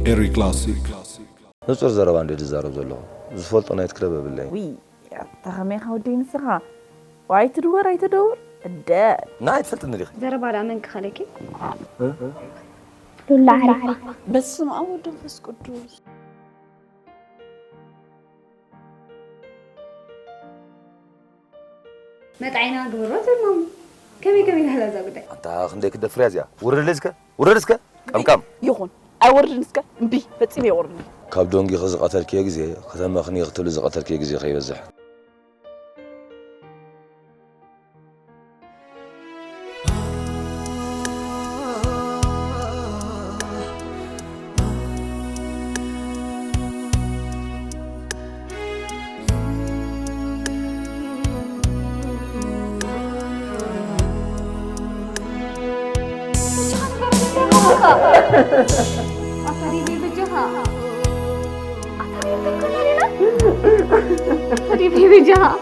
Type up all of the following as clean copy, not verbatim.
إيري كلاسيك نصر زربان دي زارب زلو زفولت نايت كلب بالله وي تخمي خودي نسخة واي تدور الداد نايت فلت نريخ زرب على منك خليكي لولا عارف بس ما أود نفس قدوس ما تعينا قبرات المهم كمي هلا زاقدك انت خندك دفريازيا وررسك كم يخون أورد نسكا بي فتسيبي يورد كاب دونجي خز قتل كي غزي ختم خني قتل ز قتل كي غزي خيبزح أطريبي بجها أطريبي بجها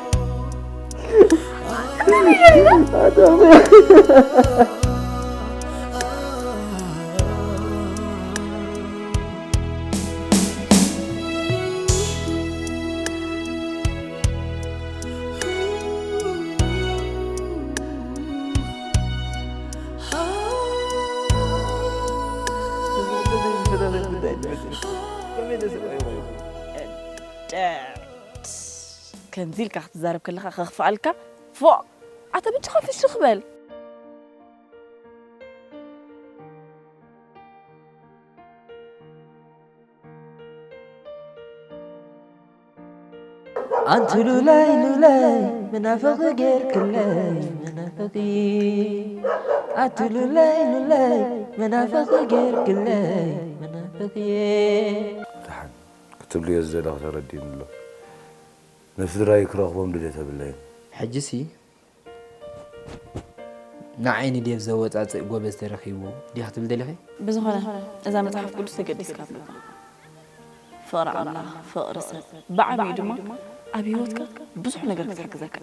كان ذيلك احتزارب كلها خخف عليك فوق عتا بتخاف الشخبل أنت لولاي منافق غير كلاي منافقي أنت لولاي منافق غير كلاي منافقي كتب لي الزيادة اختار الدين الله نفس رايك رغبهم دليتها بالله حجسي نعيني ديف زوت أتى قبض ترخيبه دي هتبدأ لخي بزهرة إذا متحف قدس قدس كابل فقر الله فقر سر بعمي دما أبي واتك بزح نقدر نتحك ذاك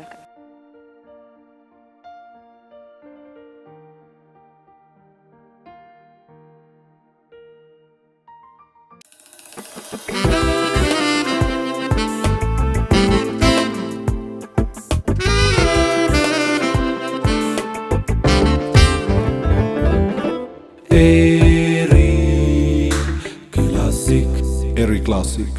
إيري كلاسيك